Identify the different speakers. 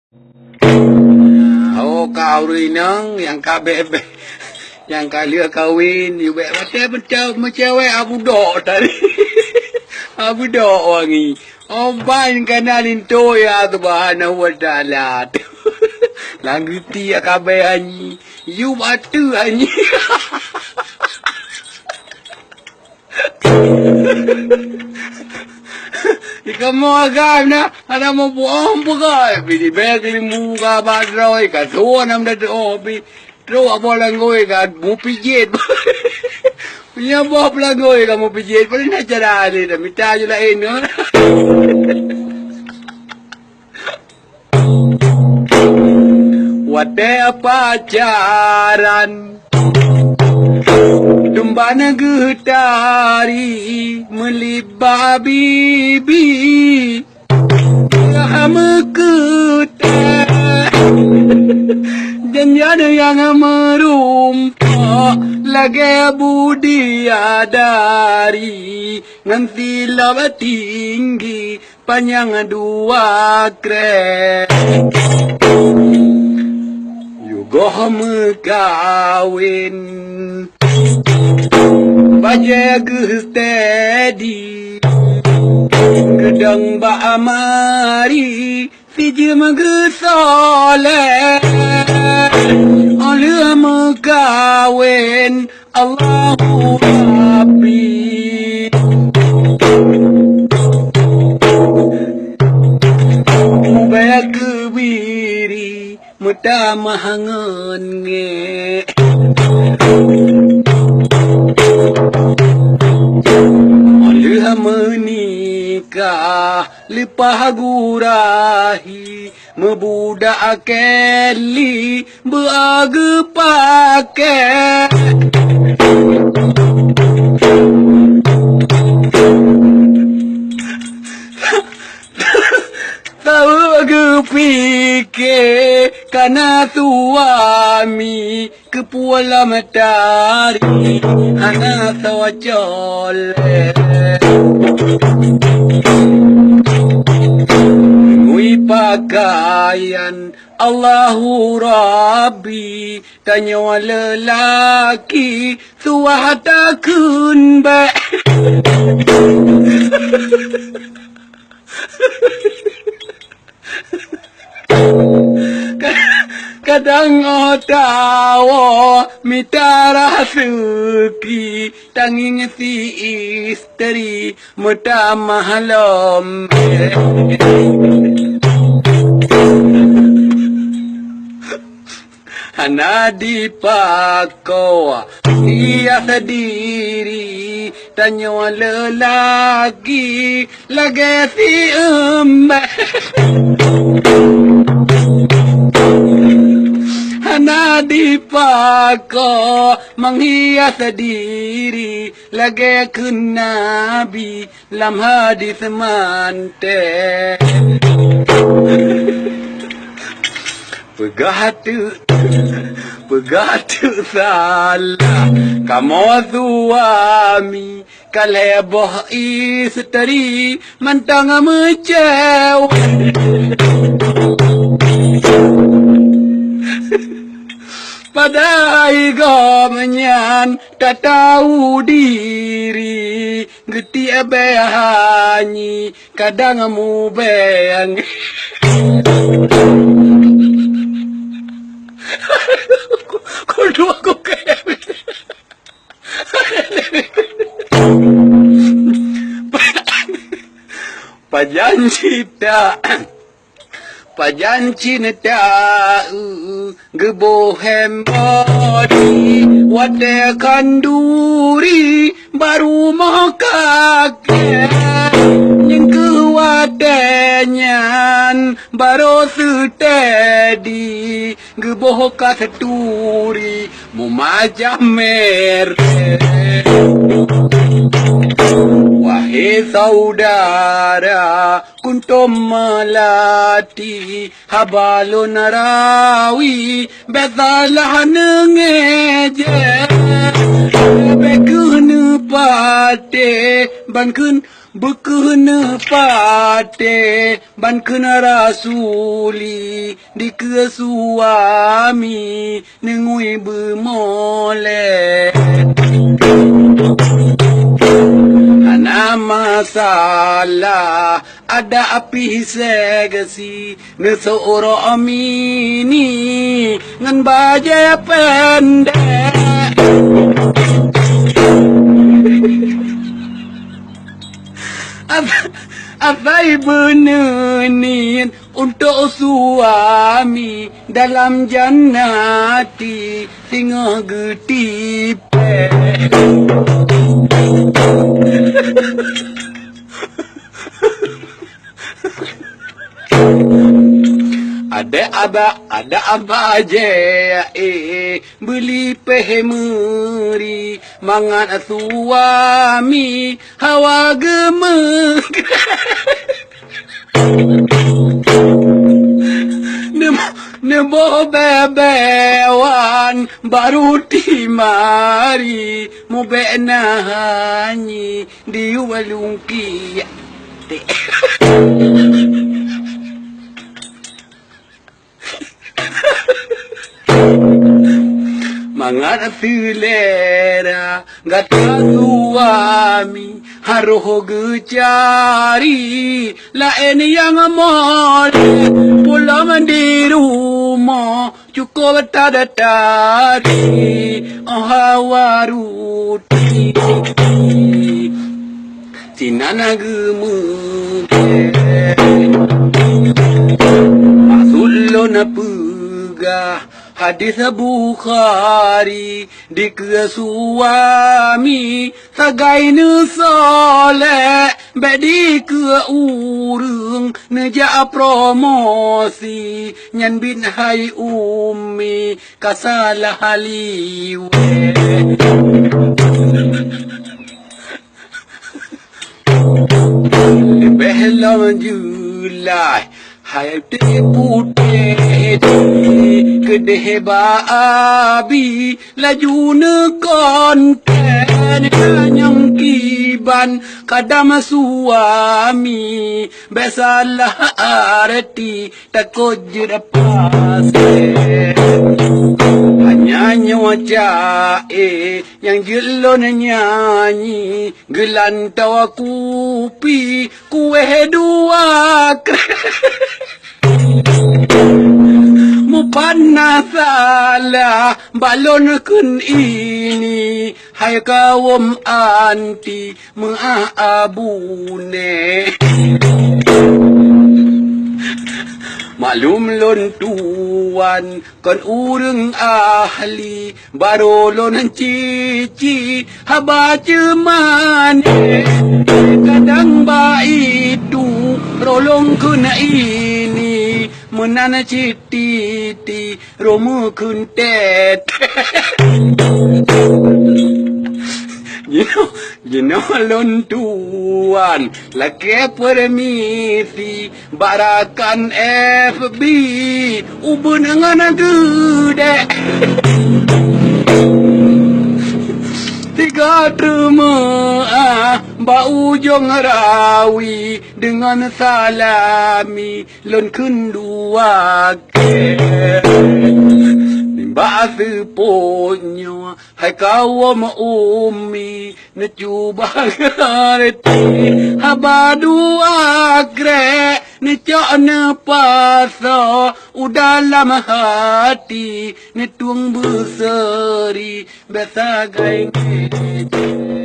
Speaker 1: Oh kau rinang yang kabebe yang kali kawin you bet macam cewek aku dok tadi. Aku dok wangi. Oh ban kanalin to ya subhanahu wa ta'ala. Langguti ya kabe anyi. You batu anyi. Kamu agak na ada mau buang bukan bini beg limu ka badroi ka tuan nam dah obi terus apa langoi ka mau pijit punya buah langoi ka mau pijit paling nak cara ni dah minta je lain no. Wate pacaran Tumbana getari melibah bibi Lama ketak Janjana yang merumpak Lagi budi adari Nanti laba tinggi Panjang dua krek Yugoh mekawin Baja gestedi Gedang ba amari Sijim gesole Oleh mekawin Allahu Rabbi Mubaya kebiri Muta mahangan nge Oleh menikah Lepah gurahi Mebudak akeli Beaga pakai Tahu aku fikir Karena suami Kepuala matahari Hana sawacole Ngui pakaian Allahu Rabbi Tanya lelaki Suahatakun baik Kadang otawa mitara suki tanging si istri muta mahalom Hana dipakoa ia sendiri tanya lelaki lagi si Hana dipako menghias diri lagi ke Nabi lam hadis mante Pegatu salah kamu suami kaleboh istri mentang mecew Padahal menyan tak tahu diri geti abehanyi kadang mu beng Kudu aku kayak Pajanji tak Pajanci tak gebohem bodi wate kanduri baru mau kakek yang kewatenyan baru setedi geboh katuri mu macam mere Wahai saudara kuntum melati habalun rawi bezalah nengeje bekun pate bankun Bekena pate ban kena rasuli di ke suami nengui bermoleh ana masalah ada api segasi ngeseoro amini ngan baja pendek apa benenin untuk suami dalam jannati tinggal getipe ada apa aja beli pehemeri mangan suami hawa gemeng Nebo bebewan baru timari mo benahanyi di walungki mangan filera gata suami haroh gecari lain yang mole pulang di rumah cukup tada tari hawaruti sinana gemuke masulona pegah hadis Bukhari di ke suami sagai ne soleh bedi ke urung neja promosi nyan bin hai ummi kasalah haliwe behlam julai hai te putih kedeh baabi laju ne konten yang kiban kadam suami besalah arti takut jerapase hanya nyawa yang jelon nyanyi gelantau kupi kue dua Mupanna salah balon kun ini hai kawom anti maabune maklum lon tuan kon urang ahli baro lon cici haba cemane kadang ba itu rolong kun ini menana citi romu kun tet you know lon tuan laki permisi barakan FB ubun dengan gede tiga rumah bau ujung rawi dengan salami lon kendua ke Ba'athu ponyo hai kawam ummi necuba garti habadu agre necok nepasa udalam hati netung besari besagai ngece